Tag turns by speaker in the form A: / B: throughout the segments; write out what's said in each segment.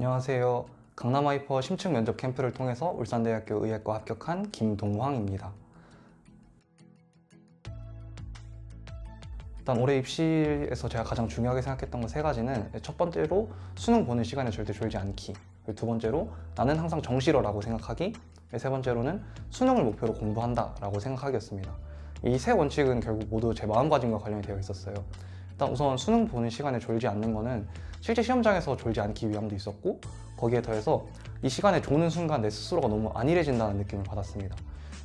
A: 안녕하세요. 강남 하이퍼 심층 면접 캠프를 통해서 울산대학교 의예과 합격한 김동황입니다. 일단 올해 입시에서 제가 가장 중요하게 생각했던 건 세 가지는 첫 번째로 수능 보는 시간에 절대 졸지 않기, 그리고 두 번째로 나는 항상 정시러라고 생각하기, 세 번째로는 수능을 목표로 공부한다라고 생각하기였습니다. 이 세 원칙은 결국 모두 제 마음가짐과 관련이 되어 있었어요. 일단 우선 수능 보는 시간에 졸지 않는 거는 실제 시험장에서 졸지 않기 위함도 있었고, 거기에 더해서 이 시간에 조는 순간 내 스스로가 너무 안일해진다는 느낌을 받았습니다.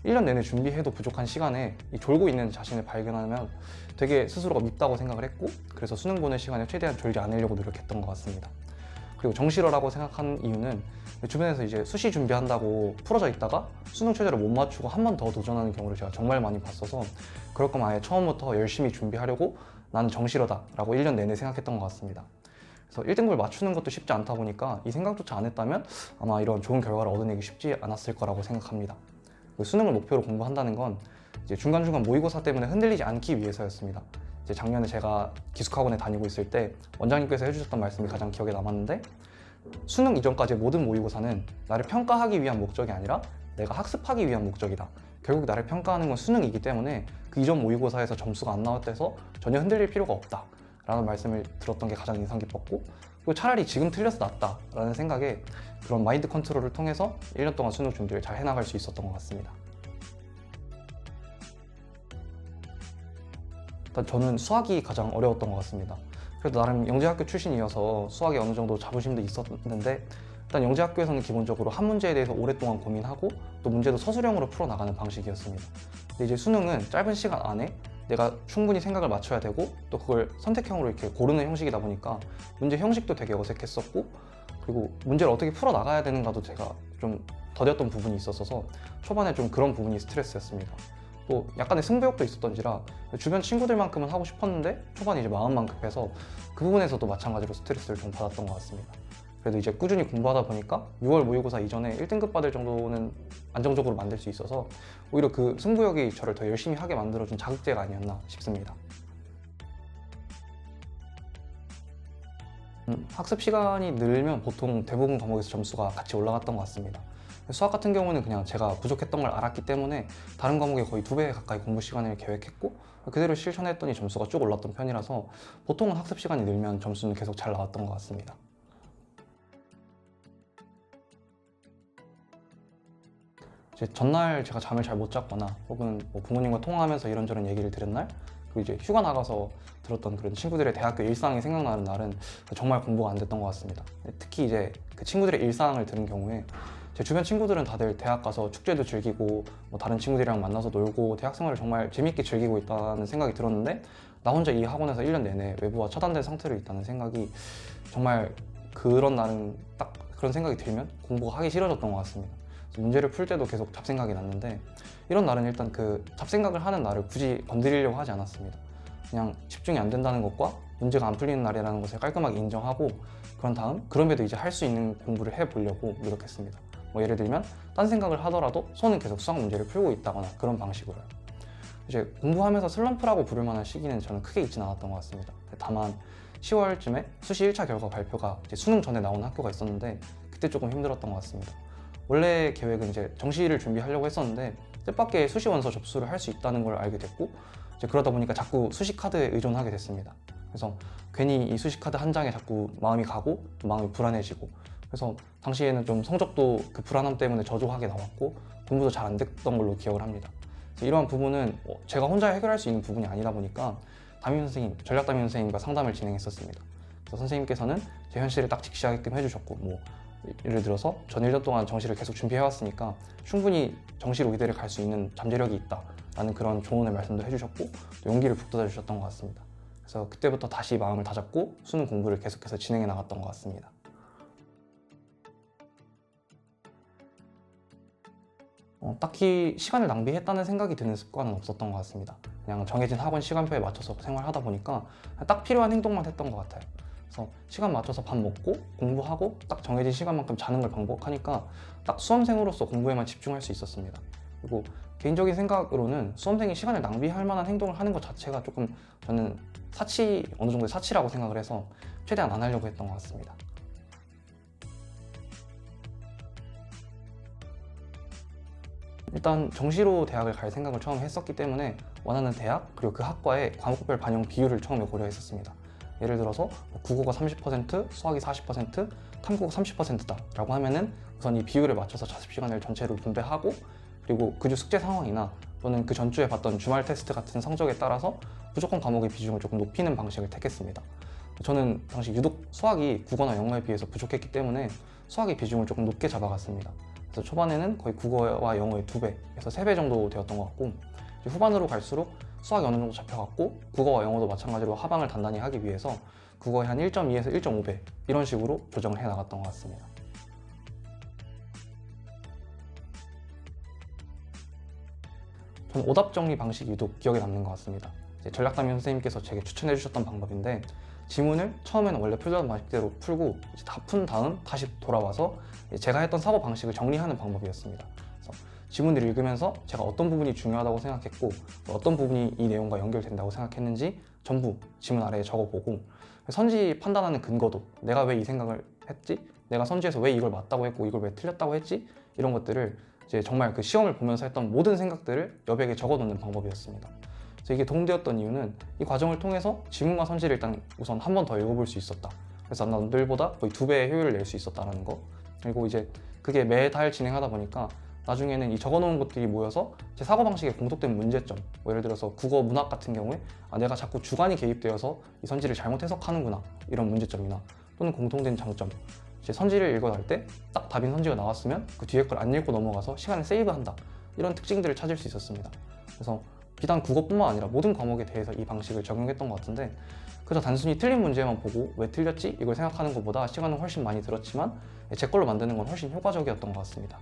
A: 1년 내내 준비해도 부족한 시간에 이 졸고 있는 자신을 발견하면 되게 스스로가 밉다고 생각을 했고, 그래서 수능 보는 시간에 최대한 졸지 않으려고 노력했던 것 같습니다. 그리고 정시러라고 생각한 이유는 주변에서 이제 수시 준비한다고 풀어져 있다가 수능 최저를 못 맞추고 한 번 더 도전하는 경우를 제가 정말 많이 봤어서, 그럴 거면 아예 처음부터 열심히 준비하려고 나는 정시러다 라고 1년 내내 생각했던 것 같습니다. 그래서 1등급을 맞추는 것도 쉽지 않다 보니까 이 생각조차 안 했다면 아마 이런 좋은 결과를 얻어내기 쉽지 않았을 거라고 생각합니다. 수능을 목표로 공부한다는 건 이제 중간중간 모의고사 때문에 흔들리지 않기 위해서였습니다. 이제 작년에 제가 기숙학원에 다니고 있을 때 원장님께서 해주셨던 말씀이 가장 기억에 남았는데, 수능 이전까지의 모든 모의고사는 나를 평가하기 위한 목적이 아니라 내가 학습하기 위한 목적이다. 결국 나를 평가하는 건 수능이기 때문에 그 이전 모의고사에서 점수가 안 나왔다 해서 전혀 흔들릴 필요가 없다 라는 말씀을 들었던 게 가장 인상 깊었고, 그리고 차라리 지금 틀려서 낫다 라는 생각에 그런 마인드 컨트롤을 통해서 1년 동안 수능 준비를 잘 해나갈 수 있었던 것 같습니다. 일단 저는 수학이 가장 어려웠던 것 같습니다. 그래도 나름 영재학교 출신이어서 수학에 어느 정도 자부심도 있었는데, 일단 영재학교에서는 기본적으로 한 문제에 대해서 오랫동안 고민하고 또 문제도 서술형으로 풀어나가는 방식이었습니다. 근데 이제 수능은 짧은 시간 안에 내가 충분히 생각을 맞춰야 되고 또 그걸 선택형으로 이렇게 고르는 형식이다 보니까 문제 형식도 되게 어색했었고, 그리고 문제를 어떻게 풀어나가야 되는가도 제가 좀 더뎠던 부분이 있었어서 초반에 좀 그런 부분이 스트레스였습니다. 또 약간의 승부욕도 있었던지라 주변 친구들만큼은 하고 싶었는데 초반에 이제 마음만 급해서 그 부분에서도 마찬가지로 스트레스를 좀 받았던 것 같습니다. 그래도 이제 꾸준히 공부하다 보니까 6월 모의고사 이전에 1등급 받을 정도는 안정적으로 만들 수 있어서 오히려 그 승부욕이 저를 더 열심히 하게 만들어준 자극제가 아니었나 싶습니다. 학습 시간이 늘면 보통 대부분 과목에서 점수가 같이 올라갔던 것 같습니다. 수학 같은 경우는 그냥 제가 부족했던 걸 알았기 때문에 다른 과목에 거의 2배 가까이 공부 시간을 계획했고 그대로 실천했더니 점수가 쭉 올랐던 편이라서 보통은 학습 시간이 늘면 점수는 계속 잘 나왔던 것 같습니다. 이제 전날 제가 잠을 잘 못 잤거나 혹은 뭐 부모님과 통화하면서 이런저런 얘기를 들은 날, 그리고 이제 휴가 나가서 들었던 그런 친구들의 대학교 일상이 생각나는 날은 정말 공부가 안 됐던 것 같습니다. 특히 이제 그 친구들의 일상을 들은 경우에 제 주변 친구들은 다들 대학 가서 축제도 즐기고 뭐 다른 친구들이랑 만나서 놀고 대학 생활을 정말 재밌게 즐기고 있다는 생각이 들었는데, 나 혼자 이 학원에서 1년 내내 외부와 차단된 상태로 있다는 생각이 정말, 그런 날은 딱 그런 생각이 들면 공부가 하기 싫어졌던 것 같습니다. 문제를 풀 때도 계속 잡생각이 났는데, 이런 날은 일단 그 잡생각을 하는 날을 굳이 건드리려고 하지 않았습니다. 그냥 집중이 안 된다는 것과 문제가 안 풀리는 날이라는 것을 깔끔하게 인정하고, 그런 다음 그럼에도 이제 할 수 있는 공부를 해보려고 노력했습니다. 뭐 예를 들면 딴 생각을 하더라도 손은 계속 수학 문제를 풀고 있다거나 그런 방식으로요. 이제 공부하면서 슬럼프라고 부를 만한 시기는 저는 크게 있진 않았던 것 같습니다. 다만 10월쯤에 수시 1차 결과 발표가 이제 수능 전에 나온 학교가 있었는데 그때 조금 힘들었던 것 같습니다. 원래 계획은 이제 정시를 준비하려고 했었는데 뜻밖의 수시 원서 접수를 할 수 있다는 걸 알게 됐고, 이제 그러다 보니까 자꾸 수시 카드에 의존하게 됐습니다. 그래서 괜히 이 수시 카드 한 장에 자꾸 마음이 가고 또 마음이 불안해지고, 그래서 당시에는 좀 성적도 그 불안함 때문에 저조하게 나왔고 공부도 잘 안 됐던 걸로 기억을 합니다. 그래서 이러한 부분은 제가 혼자 해결할 수 있는 부분이 아니다 보니까 담임 선생님, 전략 담임 선생님과 상담을 진행했었습니다. 그래서 선생님께서는 제 현실을 딱 직시하게끔 해주셨고, 뭐 예를 들어서 전 1년 동안 정시를 계속 준비해왔으니까 충분히 정시로 의대를 갈 수 있는 잠재력이 있다 라는 그런 조언의 말씀도 해주셨고 또 용기를 북돋아 주셨던 것 같습니다. 그래서 그때부터 다시 마음을 다잡고 수능 공부를 계속해서 진행해 나갔던 것 같습니다. 딱히 시간을 낭비했다는 생각이 드는 습관은 없었던 것 같습니다. 그냥 정해진 학원 시간표에 맞춰서 생활하다 보니까 딱 필요한 행동만 했던 것 같아요. 그래서 시간 맞춰서 밥 먹고 공부하고 딱 정해진 시간만큼 자는 걸 반복하니까 딱 수험생으로서 공부에만 집중할 수 있었습니다. 그리고 개인적인 생각으로는 수험생이 시간을 낭비할 만한 행동을 하는 것 자체가 조금 저는 어느 정도의 사치라고 생각을 해서 최대한 안 하려고 했던 것 같습니다. 일단 정시로 대학을 갈 생각을 처음 했었기 때문에 원하는 대학 그리고 그 학과의 과목별 반영 비율을 처음에 고려했었습니다. 예를 들어서 국어가 30%, 수학이 40%, 탐구가 30%다 라고 하면은 우선 이 비율에 맞춰서 자습 시간을 전체로 분배하고, 그리고 그 주 숙제 상황이나 또는 그 전주에 봤던 주말 테스트 같은 성적에 따라서 무조건 과목의 비중을 조금 높이는 방식을 택했습니다. 저는 당시 유독 수학이 국어나 영어에 비해서 부족했기 때문에 수학의 비중을 조금 높게 잡아갔습니다. 그래서 초반에는 거의 국어와 영어의 2배에서 3배 정도 되었던 것 같고, 이제 후반으로 갈수록 수학이 어느 정도 잡혀갔고 국어와 영어도 마찬가지로 하방을 단단히 하기 위해서 국어의 한 1.2에서 1.5배 이런 식으로 조정을 해 나갔던 것 같습니다. 저는 오답 정리 방식이 유독 기억에 남는 것 같습니다. 전략담임 선생님께서 제게 추천해 주셨던 방법인데, 지문을 처음에는 원래 풀던 방식대로 풀고 다 푼 다음 다시 돌아와서 제가 했던 사고 방식을 정리하는 방법이었습니다. 그래서 지문을 읽으면서 제가 어떤 부분이 중요하다고 생각했고 어떤 부분이 이 내용과 연결된다고 생각했는지 전부 지문 아래에 적어보고, 선지 판단하는 근거도 내가 왜 이 생각을 했지? 내가 선지에서 왜 이걸 맞다고 했고 이걸 왜 틀렸다고 했지? 이런 것들을 이제 정말 그 시험을 보면서 했던 모든 생각들을 여백에 적어놓는 방법이었습니다. 그래서 이게 도움되었던 이유는 이 과정을 통해서 지문과 선지를 일단 우선 한 번 더 읽어볼 수 있었다. 그래서 남들보다 거의 2배의 효율을 낼 수 있었다는 거. 그리고 이제 그게 매달 진행하다 보니까 나중에는 이 적어놓은 것들이 모여서 제 사고방식에 공통된 문제점, 예를 들어서 국어 문학 같은 경우에 내가 자꾸 주관이 개입되어서 이 선지를 잘못 해석하는구나 이런 문제점이나, 또는 공통된 장점, 제 선지를 읽어 날 때 딱 답인 선지가 나왔으면 그 뒤에 걸 안 읽고 넘어가서 시간을 세이브한다, 이런 특징들을 찾을 수 있었습니다. 그래서 비단 국어뿐만 아니라 모든 과목에 대해서 이 방식을 적용했던 것 같은데, 그저 단순히 틀린 문제만 보고 왜 틀렸지? 이걸 생각하는 것보다 시간은 훨씬 많이 들었지만 제 걸로 만드는 건 훨씬 효과적이었던 것 같습니다.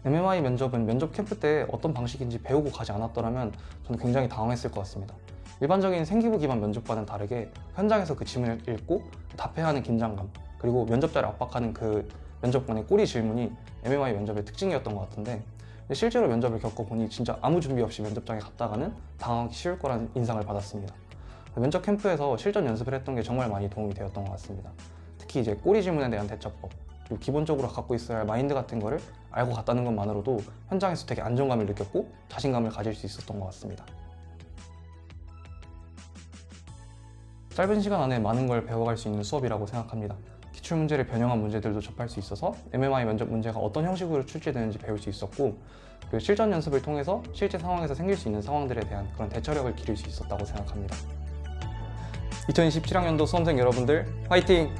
A: MMI 면접은 면접 캠프 때 어떤 방식인지 배우고 가지 않았더라면 저는 굉장히 당황했을 것 같습니다. 일반적인 생기부 기반 면접과는 다르게 현장에서 그 지문을 읽고 답해야 하는 긴장감, 그리고 면접자를 압박하는 그 면접관의 꼬리 질문이 MMI 면접의 특징이었던 것 같은데, 실제로 면접을 겪어보니 진짜 아무 준비 없이 면접장에 갔다가는 당하기 쉬울 거라는 인상을 받았습니다. 면접 캠프에서 실전 연습을 했던 게 정말 많이 도움이 되었던 것 같습니다. 특히 이제 꼬리 질문에 대한 대처법, 그리고 기본적으로 갖고 있어야 할 마인드 같은 거를 알고 갔다는 것만으로도 현장에서 되게 안정감을 느꼈고 자신감을 가질 수 있었던 것 같습니다. 짧은 시간 안에 많은 걸 배워갈 수 있는 수업이라고 생각합니다. 기출문제를 변형한 문제들도 접할 수 있어서 MMI 면접 문제가 어떤 형식으로 출제되는지 배울 수 있었고, 그리고 실전 연습을 통해서 실제 상황에서 생길 수 있는 상황들에 대한 그런 대처력을 기를 수 있었다고 생각합니다. 2027학년도 수험생 여러분들 화이팅!